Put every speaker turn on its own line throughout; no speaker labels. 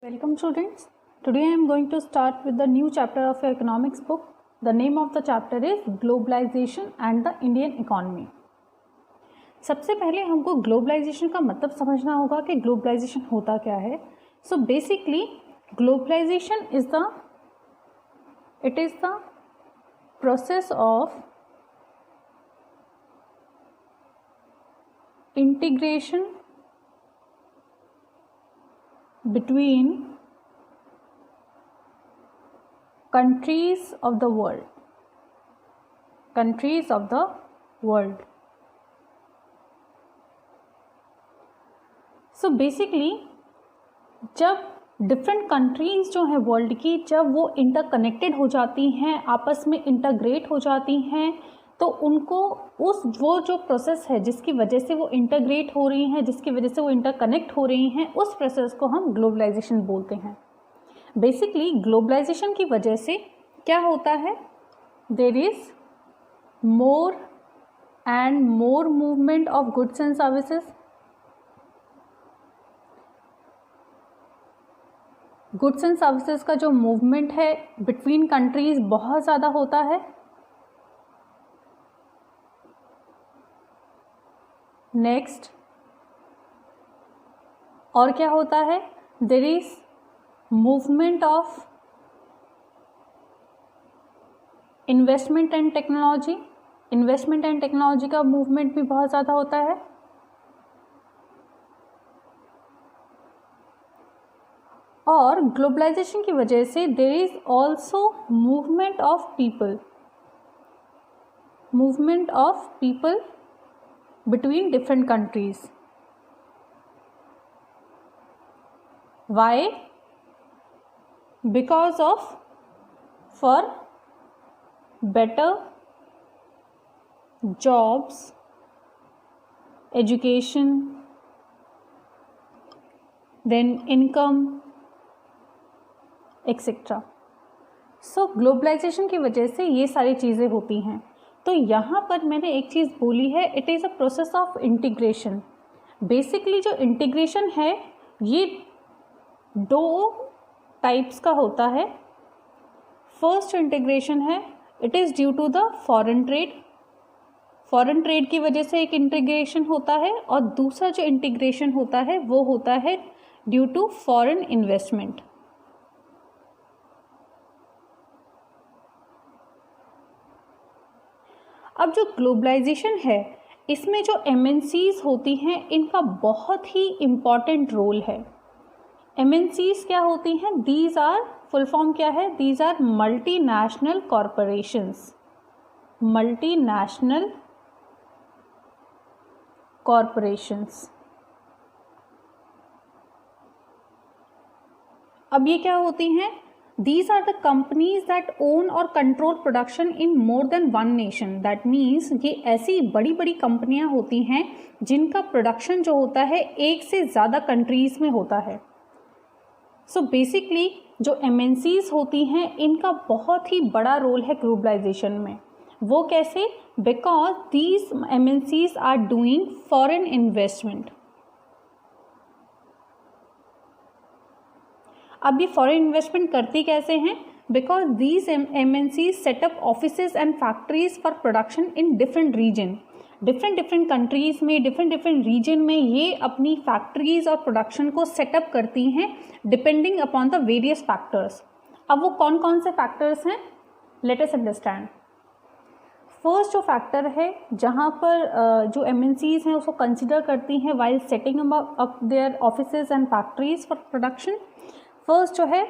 Welcome students. Today I am going to start with the new chapter of your economics book. The name of the chapter is Globalization and the Indian Economy. सबसे पहले हमको globalisation का मतलब समझना होगा कि globalisation होता क्या है. So basically globalization is the process of integration between countries of the world. So basically जब डिफरेंट कंट्रीज जो हैं वर्ल्ड की, जब वो इंटरकनेक्टेड हो जाती हैं, आपस में इंटरग्रेट हो जाती हैं, तो उनको वो जो प्रोसेस है जिसकी वजह से वो इंटरग्रेट हो रही हैं, जिसकी वजह से वो इंटरकनेक्ट हो रही हैं, उस प्रोसेस को हम ग्लोबलाइजेशन बोलते हैं. बेसिकली ग्लोबलाइजेशन की वजह से क्या होता है, there is more and more movement of goods and services. Goods and services का जो मूवमेंट है बिटवीन कंट्रीज बहुत ज़्यादा होता है. नेक्स्ट और क्या होता है, there is movement of investment and technology. Investment and technology का मूवमेंट भी बहुत ज़्यादा होता है. और ग्लोबलाइजेशन की वजह से there is also movement of people between different countries. Why? Because of for better jobs, education, then income, etc. So globalisation की वजह से ये सारी चीज़ें होती हैं. तो यहाँ पर मैंने एक चीज़ बोली है, it is a process of integration. Basically जो इंटीग्रेशन है ये दो टाइप्स का होता है. फर्स्ट इंटीग्रेशन है, it is due to the foreign trade. Foreign trade की वजह से एक इंटीग्रेशन होता है. और दूसरा जो इंटीग्रेशन होता है वो होता है ड्यू टू फॉरेन इन्वेस्टमेंट. अब जो ग्लोबलाइजेशन है इसमें जो एमएनसीज होती हैं इनका बहुत ही इम्पॉर्टेंट रोल है. एमएनसीज क्या होती हैं, दीज आर फुल फॉर्म क्या है, these are multinational corporations. Multinational corporations. अब ये क्या होती हैं, These are the companies that own or control production in more than one nation. That means ये ऐसी बड़ी बड़ी कंपनियां होती हैं जिनका प्रोडक्शन जो होता है एक से ज़्यादा कंट्रीज़ में होता है. सो बेसिकली जो एमएनसीज होती हैं इनका बहुत ही बड़ा रोल है ग्लोबलाइजेशन में. वो कैसे, because these MNCs are doing foreign investment. अब ये फॉरेन इन्वेस्टमेंट करती कैसे हैं, because these MNCs set up offices and factories for production in different region. Different countries में, डिफरेंट रीजन में ये अपनी फैक्ट्रीज और प्रोडक्शन को सेटअप करती हैं depending upon the various factors. अब वो कौन कौन से फैक्टर्स हैं, लेट अस अंडरस्टैंड. फर्स्ट जो फैक्टर है जहाँ पर जो एमएनसीज हैं उसको कंसिडर करती हैं while setting up their offices and factories for production. First जो है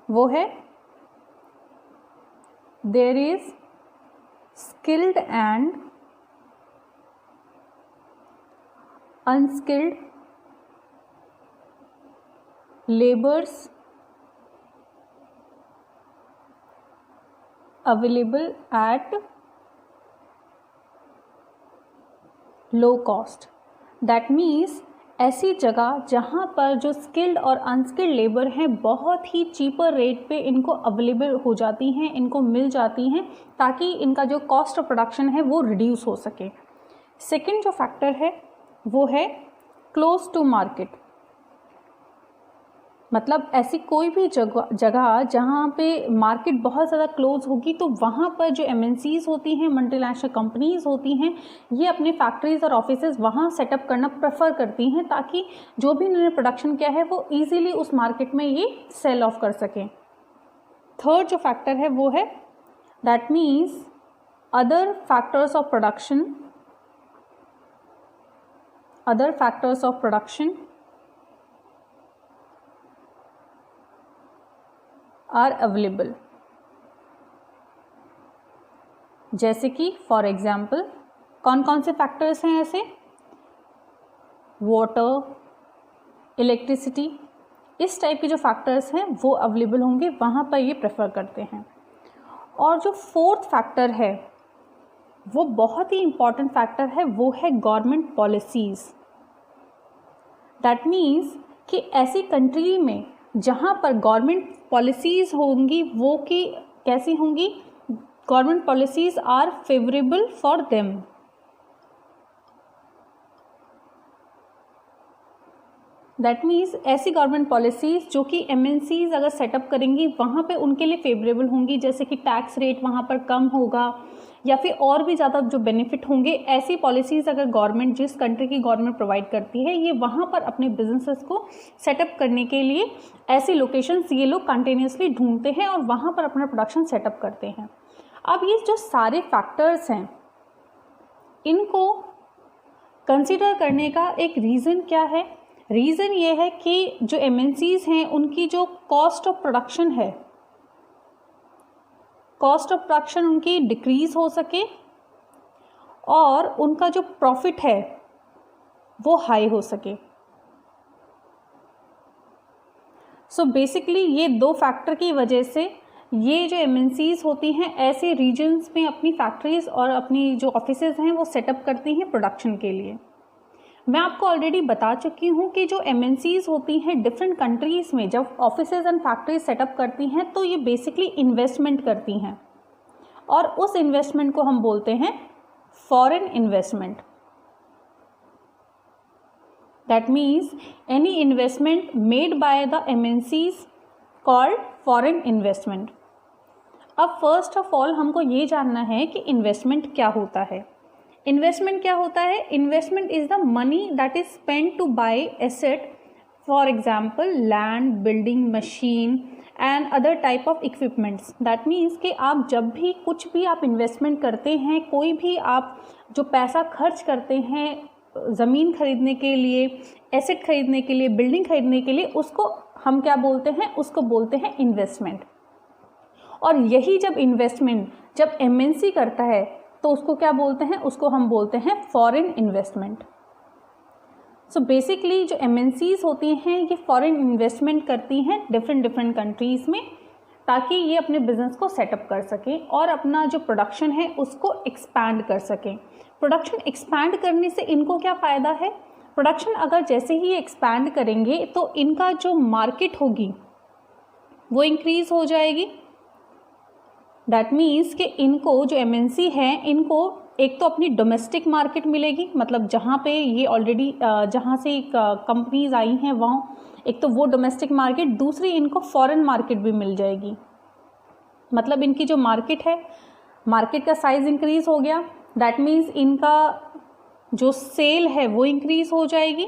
वो है there is skilled and unskilled labours available at low cost. That means ऐसी जगह जहाँ पर जो स्किल्ड और अनस्किल्ड लेबर हैं बहुत ही चीपर रेट पे इनको अवेलेबल हो जाती हैं, इनको मिल जाती हैं, ताकि इनका जो कॉस्ट ऑफ प्रोडक्शन है वो रिड्यूस हो सके. सेकंड जो फैक्टर है वो है क्लोज टू मार्केट. मतलब ऐसी कोई भी जगह जहाँ पे मार्केट बहुत ज़्यादा क्लोज होगी तो वहाँ पर जो MNCs होती हैं, मल्टीनेशनल कंपनीज होती हैं, ये अपने फैक्ट्रीज और ऑफिसेज वहाँ सेटअप करना प्रेफर करती हैं ताकि जो भी इन्होंने प्रोडक्शन किया है वो ईजिली उस मार्केट में ये सेल ऑफ कर सकें। थर्ड जो फैक्टर है वो है that means other factors of production are available. जैसे कि फॉर एग्जाम्पल कौन कौन से फैक्टर्स हैं ऐसे? वाटर, इलेक्ट्रिसिटी, इस टाइप के जो फैक्टर्स हैं वो अवेलेबल होंगे, वहाँ पर ये प्रेफर करते हैं। और जो फोर्थ फैक्टर है वो बहुत ही इम्पॉर्टेंट फैक्टर है, वो है गवर्नमेंट पॉलिसीज़। दैट मीन्स कि ऐसी कंट्री में जहाँ पर गवर्नमेंट पॉलिसीज़ होंगी वो कि कैसी होंगी? Government policies are favourable for them. That means ऐसी गवर्नमेंट पॉलिसीज़ जो कि MNCs अगर सेटअप करेंगी वहाँ पे उनके लिए फेवरेबल होंगी, जैसे कि टैक्स रेट वहाँ पर कम होगा या फिर और भी ज़्यादा जो बेनिफिट होंगे। ऐसी पॉलिसीज़ अगर गवर्नमेंट, जिस कंट्री की गवर्नमेंट प्रोवाइड करती है, ये वहाँ पर अपने बिजनेसेस को सेटअप करने के लिए ऐसी लोकेशंस ये लोग कंटिन्यूसली ढूंढते हैं और वहाँ पर अपना प्रोडक्शन सेटअप करते हैं। अब ये जो सारे फैक्टर्स हैं इनको कंसिडर करने का एक रीज़न क्या है? रीज़न ये है कि जो MNCs हैं उनकी जो कॉस्ट ऑफ प्रोडक्शन है, कॉस्ट ऑफ प्रोडक्शन उनकी डिक्रीज़ हो सके और उनका जो प्रॉफिट है वो हाई हो सके। सो बेसिकली ये दो फैक्टर की वजह से ये जो MNCs होती हैं ऐसे रीजन्स में अपनी फैक्ट्रीज और अपनी जो ऑफिसेज हैं वो सेटअप करती हैं प्रोडक्शन के लिए। मैं आपको ऑलरेडी बता चुकी हूँ कि जो MNCs होती हैं डिफरेंट कंट्रीज़ में जब ऑफिसेज एंड फैक्ट्रीज सेटअप करती हैं तो ये बेसिकली इन्वेस्टमेंट करती हैं और उस इन्वेस्टमेंट को हम बोलते हैं foreign investment. That means any investment made by the MNCs called foreign investment. अब फर्स्ट ऑफ ऑल हमको ये जानना है कि इन्वेस्टमेंट क्या होता है। इन्वेस्टमेंट क्या होता है? Investment is the money that is spent to buy asset, for example land, building, machine and other type of equipments. That means कि आप जब भी कुछ भी आप इन्वेस्टमेंट करते हैं, कोई भी आप जो पैसा खर्च करते हैं ज़मीन खरीदने के लिए, एसेट खरीदने के लिए, बिल्डिंग खरीदने के लिए, उसको हम क्या बोलते हैं? उसको बोलते हैं इन्वेस्टमेंट। और यही जब इन्वेस्टमेंट जब MNC करता है तो उसको क्या बोलते हैं? उसको हम बोलते हैं फॉरेन इन्वेस्टमेंट। सो बेसिकली जो MNCs होती हैं ये फॉरेन इन्वेस्टमेंट करती हैं डिफरेंट कंट्रीज़ में ताकि ये अपने बिजनेस को सेटअप कर सकें और अपना जो प्रोडक्शन है उसको एक्सपैंड कर सकें। प्रोडक्शन एक्सपैंड करने से इनको क्या फ़ायदा है? प्रोडक्शन अगर जैसे ही एक्सपैंड करेंगे तो इनका जो मार्केट होगी वो इंक्रीज़ हो जाएगी। दैट मीन्स कि इनको जो MNC हैं इनको एक तो अपनी डोमेस्टिक मार्केट मिलेगी, मतलब जहाँ पे ये ऑलरेडी जहाँ से कंपनीज आई हैं वहाँ एक तो वो डोमेस्टिक मार्केट, दूसरी इनको फॉरेन मार्केट भी मिल जाएगी। मतलब इनकी जो मार्केट है, मार्केट का साइज़ इंक्रीज़ हो गया। दैट मीन्स इनका जो सेल है वो इंक्रीज़ हो जाएगी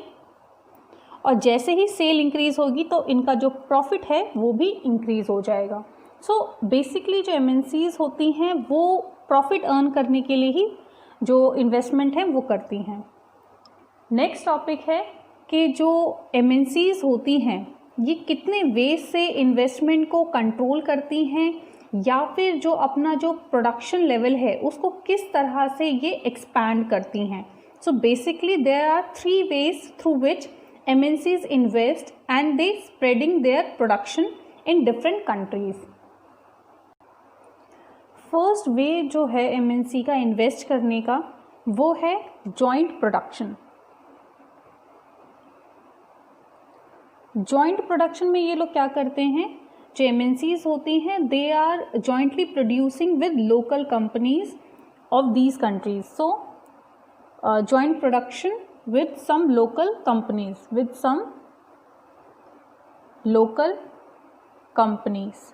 और जैसे ही सेल इंक्रीज़ होगी तो इनका जो प्रॉफिट है वो भी इंक्रीज़ हो जाएगा। सो बेसिकली जो MNCs होती हैं वो प्रॉफिट अर्न करने के लिए ही जो इन्वेस्टमेंट है वो करती हैं। नेक्स्ट टॉपिक है कि जो MNCs होती हैं ये कितने वेज से इन्वेस्टमेंट को कंट्रोल करती हैं या फिर जो अपना जो प्रोडक्शन लेवल है उसको किस तरह से ये एक्सपैंड करती हैं। So basically there are 3 ways through which MNCs invest and they spreading their production in different countries. First way जो है MNC का इन्वेस्ट करने का वो है जॉइंट प्रोडक्शन। जॉइंट प्रोडक्शन में ये लोग क्या करते हैं? जो MNCs होती हैं they are jointly producing with local companies of these countries. So joint production with some local companies, with some local companies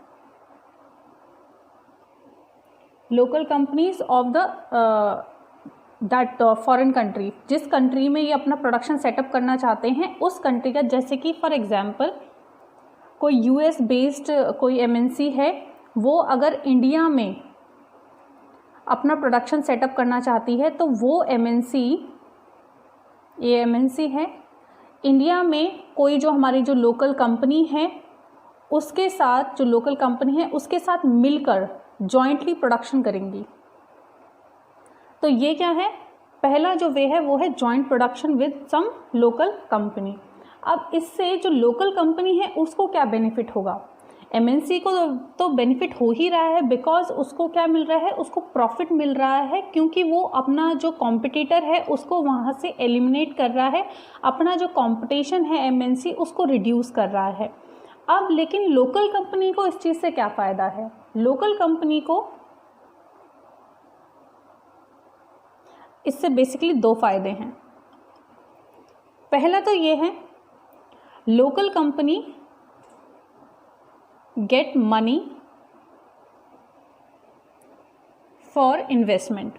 of the that foreign country, जिस कंट्री में ये अपना प्रोडक्शन सेटअप करना चाहते हैं उस कंट्री का, जैसे कि फॉर एग्जांपल कोई यूएस बेस्ड कोई एमएनसी है, वो अगर इंडिया में अपना प्रोडक्शन सेटअप करना चाहती है तो वो एमएनसी, ये एमएनसी है, इंडिया में कोई जो हमारी जो लोकल कंपनी है उसके साथ, जो लोकल कंपनी है उसके साथ मिलकर जॉइंटली प्रोडक्शन करेंगी। तो ये क्या है, पहला जो वे है वो है joint production with some local company. अब इससे जो लोकल कंपनी है उसको क्या बेनिफिट होगा, एमएनसी को तो बेनिफिट हो ही रहा है, बिकॉज उसको क्या मिल रहा है, उसको प्रॉफिट मिल रहा है, क्योंकि वो अपना जो कॉम्पिटिटर है उसको वहाँ से एलिमिनेट कर रहा है, अपना जो कंपटीशन है एमएनसी उसको रिड्यूस कर रहा है। अब लेकिन लोकल कंपनी को इस चीज़ से क्या फ़ायदा है, लोकल कंपनी को इससे बेसिकली दो फायदे हैं। पहला तो ये है, local company get money for investment.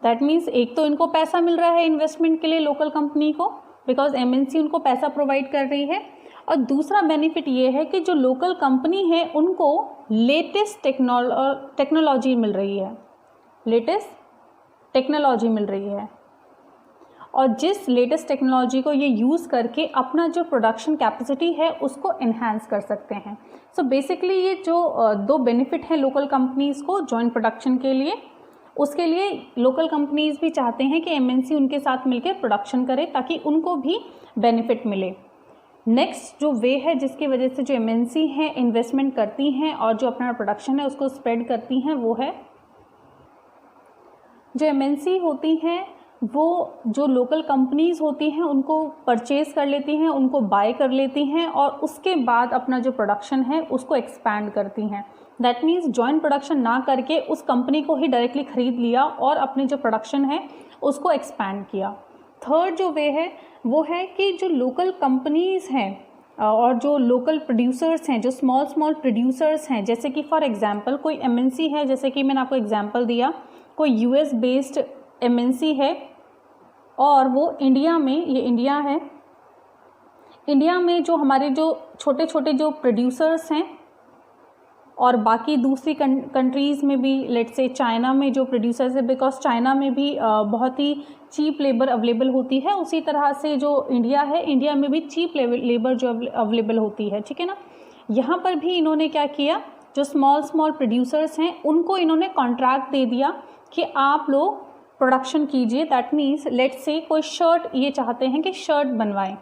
That means एक तो इनको पैसा मिल रहा है इन्वेस्टमेंट के लिए लोकल कंपनी को, बिकॉज एमएनसी उनको पैसा प्रोवाइड कर रही है, और दूसरा बेनिफिट ये है कि जो लोकल कंपनी है उनको लेटेस्ट टेक्नोलॉजी मिल रही है, लेटेस्ट टेक्नोलॉजी मिल रही है, और जिस लेटेस्ट टेक्नोलॉजी को ये यूज़ करके अपना जो प्रोडक्शन कैपेसिटी है उसको इन्हांस कर सकते हैं। सो बेसिकली ये जो दो बेनिफिट हैं लोकल कंपनीज़ को जॉइंट प्रोडक्शन के लिए, उसके लिए लोकल कंपनीज़ भी चाहते हैं कि एमएनसी उनके साथ मिलकर प्रोडक्शन करे ताकि उनको भी बेनिफिट मिले। नेक्स्ट जो वे है जिसकी वजह से जो एमएनसी हैं इन्वेस्टमेंट करती हैं और जो अपना प्रोडक्शन है उसको स्प्रेड करती हैं, वो है जो एमएनसी होती हैं वो जो लोकल कंपनीज़ होती हैं उनको परचेज़ कर लेती हैं, उनको बाय कर लेती हैं, और उसके बाद अपना जो प्रोडक्शन है उसको एक्सपैंड करती हैं। दैट मीन्स जॉइंट प्रोडक्शन ना करके उस कंपनी को ही डायरेक्टली ख़रीद लिया और अपने जो प्रोडक्शन है उसको एक्सपैंड किया। थर्ड जो वे है वो है कि जो लोकल कंपनीज़ हैं और जो लोकल प्रोड्यूसर्स हैं, जो स्मॉल प्रोड्यूसर्स हैं, जैसे कि फॉर एग्जांपल कोई एमएनसी है, जैसे कि मैंने आपको एग्जांपल दिया, कोई यूएस बेस्ड एमएनसी है और वो इंडिया में, ये इंडिया है, इंडिया में जो हमारे जो छोटे छोटे जो प्रोड्यूसर्स हैं और बाकी दूसरी कंट्रीज़ में भी, लेट्स से चाइना में जो प्रोड्यूसर्स है, बिकॉज चाइना में भी बहुत ही चीप लेबर अवेलेबल होती है, उसी तरह से जो इंडिया है, इंडिया में भी चीप लेबर जो अवेलेबल होती है, ठीक है ना। यहाँ पर भी इन्होंने क्या किया, जो स्मॉल प्रोड्यूसर्स हैं उनको इन्होंने कॉन्ट्रैक्ट दे दिया कि आप लोग प्रोडक्शन कीजिए। दैट मीन्स लेट्स से कोई शर्ट, ये चाहते हैं कि शर्ट बनवाएं,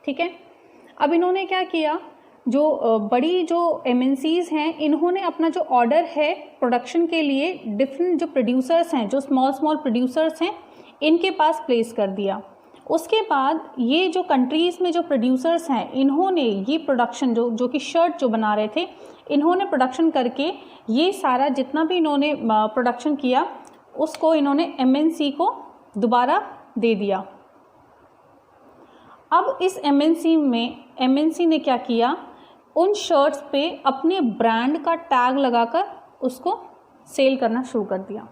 ठीक है। अब इन्होंने क्या किया, जो बड़ी जो एमएनसीज़ हैं इन्होंने अपना जो ऑर्डर है प्रोडक्शन के लिए डिफरेंट जो प्रोड्यूसर्स हैं, जो स्मॉल प्रोड्यूसर्स हैं, इनके पास प्लेस कर दिया। उसके बाद ये जो कंट्रीज़ में जो प्रोड्यूसर्स हैं इन्होंने ये प्रोडक्शन जो कि शर्ट जो बना रहे थे, इन्होंने प्रोडक्शन करके ये सारा जितना भी इन्होंने प्रोडक्शन किया उसको इन्होंने एमएनसी को दोबारा दे दिया। अब इस एमएनसी ने क्या किया, उन शर्ट्स पे अपने ब्रांड का टैग लगाकर उसको सेल करना शुरू कर दिया।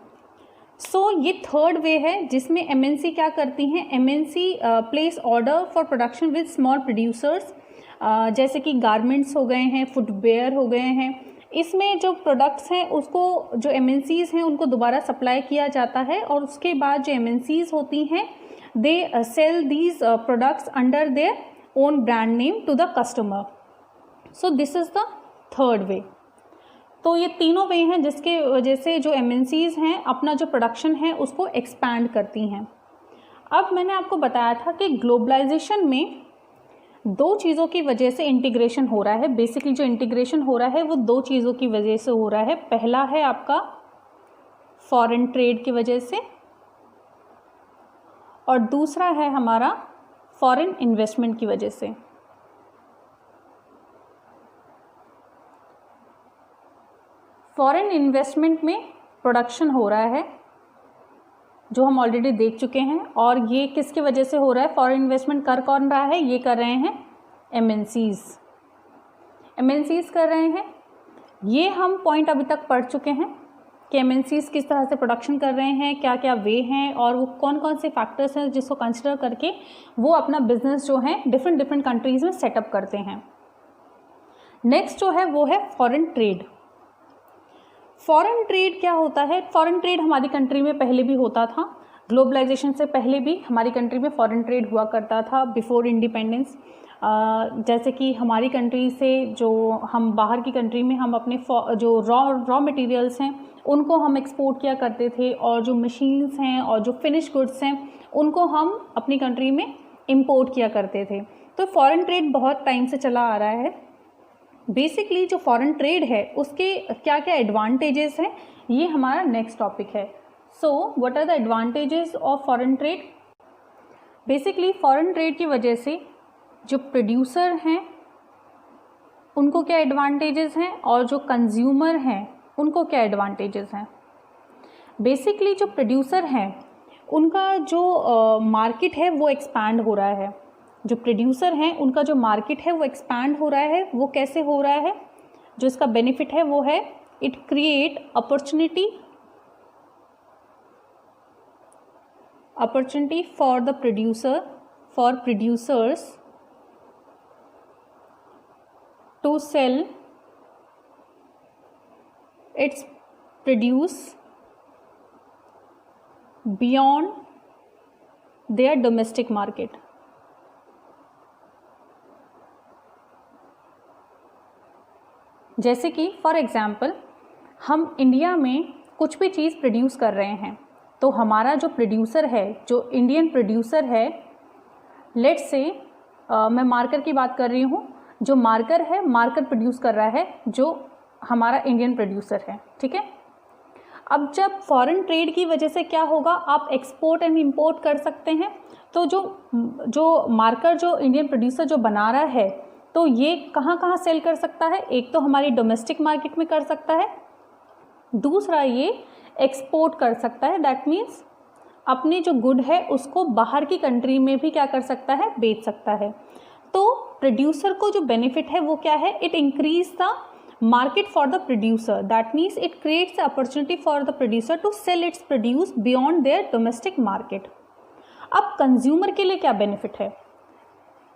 सो ये थर्ड वे है जिसमें एमएनसी क्या करती हैं, MNC place order for production with small producers, जैसे कि गारमेंट्स हो गए हैं, फुटवेयर हो गए हैं, इसमें जो प्रोडक्ट्स हैं उसको जो एमएनसीज़ हैं उनको दोबारा सप्लाई किया जाता है, और उसके बाद जो एमएनसीज़ होती हैं they sell these products under their own brand name to the customer. So this is the third way. तो ये तीनों वे हैं जिसके वजह से जो एमएनसीज़ हैं अपना जो प्रोडक्शन है उसको एक्सपैंड करती हैं। अब मैंने आपको बताया था कि ग्लोबलाइजेशन में दो चीज़ों की वजह से इंटीग्रेशन हो रहा है। बेसिकली जो इंटीग्रेशन हो रहा है वो दो चीज़ों की वजह से हो रहा है। पहला है आपका फॉरेन ट्रेड की वजह से, और दूसरा है हमारा फॉरेन इन्वेस्टमेंट की वजह से। फॉरेन इन्वेस्टमेंट में प्रोडक्शन हो रहा है जो हम ऑलरेडी देख चुके हैं, और ये किसकी वजह से हो रहा है, फॉरेन इन्वेस्टमेंट कर कौन रहा है, ये कर रहे हैं एमएनसीज कर रहे हैं। ये हम पॉइंट अभी तक पढ़ चुके हैं कि एमएनसीज किस तरह से प्रोडक्शन कर रहे हैं, क्या क्या वे हैं और वो कौन कौन से फैक्टर्स हैं जिसको कंसिडर करके वो अपना बिजनेस जो है डिफरेंट डिफरेंट कंट्रीज़ में सेटअप करते हैं। नेक्स्ट जो है वो है फॉरेन ट्रेड। फॉरेन ट्रेड क्या होता है? फॉरेन ट्रेड हमारी कंट्री में पहले भी होता था, ग्लोबलाइजेशन से पहले भी हमारी कंट्री में फॉरेन ट्रेड हुआ करता था बिफोर इंडिपेंडेंस। जैसे कि हमारी कंट्री से जो हम बाहर की कंट्री में हम अपने जो रॉ मटेरियल्स हैं उनको हम एक्सपोर्ट किया करते थे, और जो मशीन्स हैं और जो फिनिश गुड्स हैं उनको हम अपनी कंट्री में इंपोर्ट किया करते थे। तो फॉरेन ट्रेड बहुत टाइम से चला आ रहा है। बेसिकली जो फॉरेन ट्रेड है उसके क्या क्या एडवांटेजेस हैं, ये हमारा नेक्स्ट टॉपिक है। So what are the advantages of foreign trade? Basically foreign trade की वजह से जो प्रोड्यूसर हैं उनको क्या एडवांटेजेस हैं और जो कंज्यूमर हैं उनको क्या एडवांटेजेस हैं। बेसिकली जो प्रोड्यूसर हैं उनका जो मार्केट है वो एक्सपैंड हो रहा है। जो प्रोड्यूसर हैं उनका जो मार्केट है वो एक्सपैंड हो रहा है। वो कैसे हो रहा है? जो इसका बेनिफिट है वो है it create opportunity for the producers to sell its produce beyond their domestic market. जैसे कि फॉर एग्ज़ाम्पल हम इंडिया में कुछ भी चीज़ प्रोड्यूस कर रहे हैं, तो हमारा जो प्रोड्यूसर है, जो इंडियन प्रोड्यूसर है, लेट्स से मैं मार्कर की बात कर रही हूँ, जो मार्कर है मार्कर प्रोड्यूस कर रहा है जो हमारा इंडियन प्रोड्यूसर है, ठीक है। अब जब फॉरेन ट्रेड की वजह से क्या होगा, आप एक्सपोर्ट एंड इंपोर्ट कर सकते हैं। तो जो मार्कर जो इंडियन प्रोड्यूसर जो बना रहा है, तो ये कहाँ कहाँ सेल कर सकता है? एक तो हमारी डोमेस्टिक मार्केट में कर सकता है, दूसरा ये एक्सपोर्ट कर सकता है। दैट मीन्स अपने जो गुड है उसको बाहर की कंट्री में भी क्या कर सकता है? बेच सकता है। तो प्रोड्यूसर को जो बेनिफिट है वो क्या है? It increase the market for the producer. That means it creates the opportunity for the producer to sell its produce beyond their domestic market. अब कंज्यूमर के लिए क्या बेनिफिट है?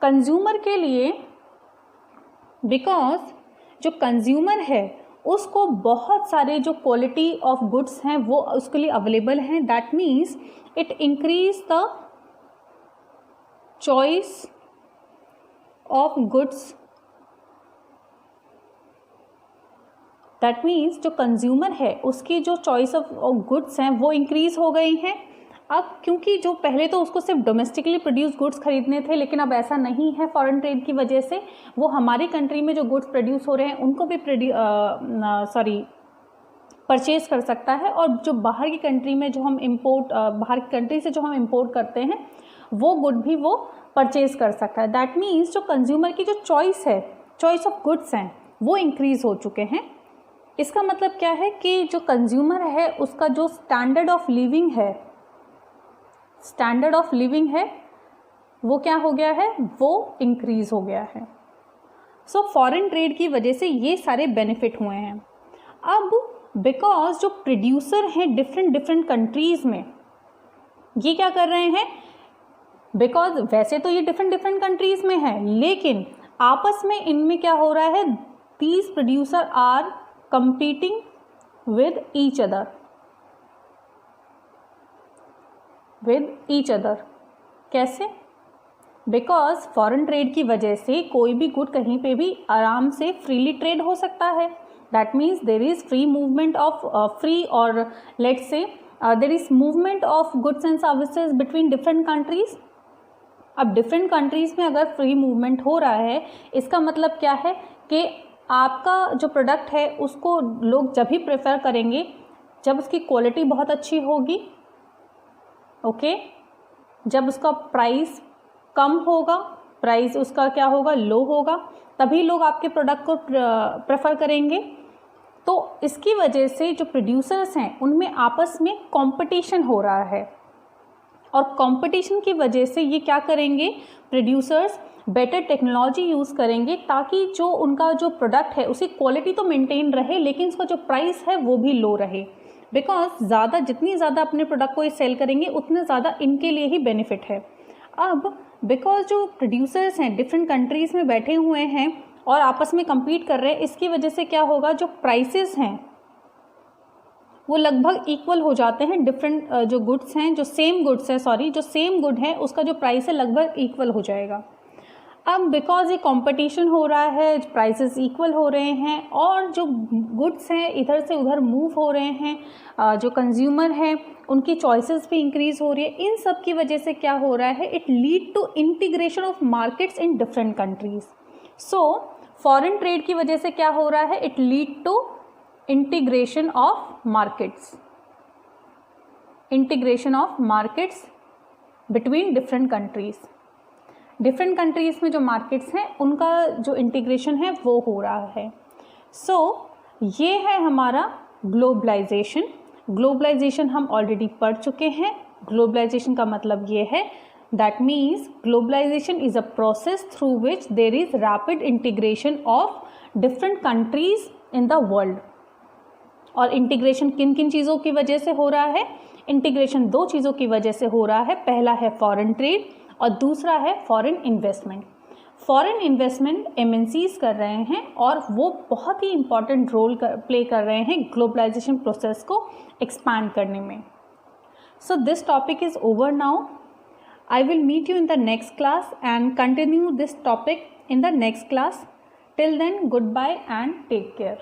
कंज्यूमर के लिए, बिकॉज जो कंज्यूमर है उसको बहुत सारे जो क्वालिटी ऑफ गुड्स हैं वो उसके लिए अवेलेबल हैं। That means it increase the choice of goods. That means जो कंज्यूमर है उसकी जो चॉइस ऑफ गुड्स हैं वो इंक्रीज हो गई हैं। अब क्योंकि जो पहले तो उसको सिर्फ डोमेस्टिकली प्रोड्यूस गुड्स खरीदने थे, लेकिन अब ऐसा नहीं है। फॉरेन ट्रेड की वजह से वो हमारी कंट्री में जो गुड्स प्रोड्यूस हो रहे हैं उनको भी परचेज कर सकता है, और जो बाहर की कंट्री में जो हम बाहर की कंट्री से जो हम इम्पोर्ट करते हैं वो गुड भी वो परचेज कर सकता है। दैट मीन्स जो कंज्यूमर की जो चॉइस है, चॉइस ऑफ गुड्स हैं, वो इंक्रीज हो चुके हैं। इसका मतलब क्या है कि जो कंज्यूमर है उसका जो स्टैंडर्ड ऑफ लिविंग है वो क्या हो गया है? वो इंक्रीज हो गया है। सो फॉरेन ट्रेड की वजह से ये सारे बेनिफिट हुए हैं। अब बिकॉज जो प्रोड्यूसर हैं डिफरेंट कंट्रीज में, ये क्या कर रहे हैं? बिकॉज वैसे तो ये डिफरेंट कंट्रीज में है, लेकिन आपस में इनमें क्या हो रहा है? These producer are competing with each other। कैसे? बिकॉज फॉरेन ट्रेड की वजह से कोई भी गुड कहीं पे भी आराम से फ्रीली ट्रेड हो सकता है। That means there is free movement of और let's say there is movement of goods and services between different countries. अब डिफरेंट कंट्रीज में अगर फ्री मूवमेंट हो रहा है, इसका मतलब क्या है कि आपका जो प्रोडक्ट है उसको लोग जब भी प्रेफर करेंगे जब उसकी क्वालिटी बहुत अच्छी होगी, ओके, जब उसका प्राइस कम होगा, प्राइस उसका क्या होगा? लो होगा, तभी लोग आपके प्रोडक्ट को प्रेफर करेंगे। तो इसकी वजह से जो प्रोड्यूसर्स हैं उनमें आपस में कंपटीशन हो रहा है। और कंपटीशन की वजह से ये क्या करेंगे, प्रोड्यूसर्स बेटर टेक्नोलॉजी यूज़ करेंगे ताकि जो उनका जो प्रोडक्ट है उसकी क्वालिटी तो मेंटेन रहे लेकिन उसका जो प्राइस है वो भी लो रहे, बिकॉज जितनी ज़्यादा अपने प्रोडक्ट को ये सेल करेंगे उतने ज़्यादा इनके लिए ही बेनिफिट है। अब बिकॉज जो प्रोड्यूसर्स हैं डिफरेंट कंट्रीज़ में बैठे हुए हैं और आपस में कम्पीट कर रहे हैं, इसकी वजह से क्या होगा, जो प्राइसेस हैं वो लगभग इक्वल हो जाते हैं। डिफरेंट जो गुड्स हैं, जो सेम गुड है उसका जो प्राइस है लगभग इक्वल हो जाएगा। अब बिकॉज ये कंपटीशन हो रहा है, प्राइसेस इक्वल हो रहे हैं और जो गुड्स हैं इधर से उधर मूव हो रहे हैं, जो कंज्यूमर हैं उनकी चॉइसेस भी इंक्रीज हो रही है, इन सब की वजह से क्या हो रहा है, it lead to integration of markets in different countries. So foreign trade की वजह से क्या हो रहा है, it lead to integration of markets between different countries में जो मार्केट्स हैं उनका जो इंटीग्रेशन है वो हो रहा है। सो ये है हमारा ग्लोबलाइजेशन हम ऑलरेडी पढ़ चुके हैं। ग्लोबलाइजेशन का मतलब ये है, that means globalisation is a process through which there is rapid integration of different countries in the world. और इंटीग्रेशन किन किन चीज़ों की वजह से हो रहा है, इंटीग्रेशन 2 चीज़ों की वजह से हो रहा है, पहला है फॉरेन ट्रेड और दूसरा है foreign investment. Foreign investment MNCs कर रहे हैं और वो बहुत ही इंपॉर्टेंट रोल प्ले कर रहे हैं ग्लोबलाइजेशन प्रोसेस को एक्सपैंड करने में। So this topic is over now. I will meet you in the next class and continue this topic in the next class. Till then, goodbye and take care.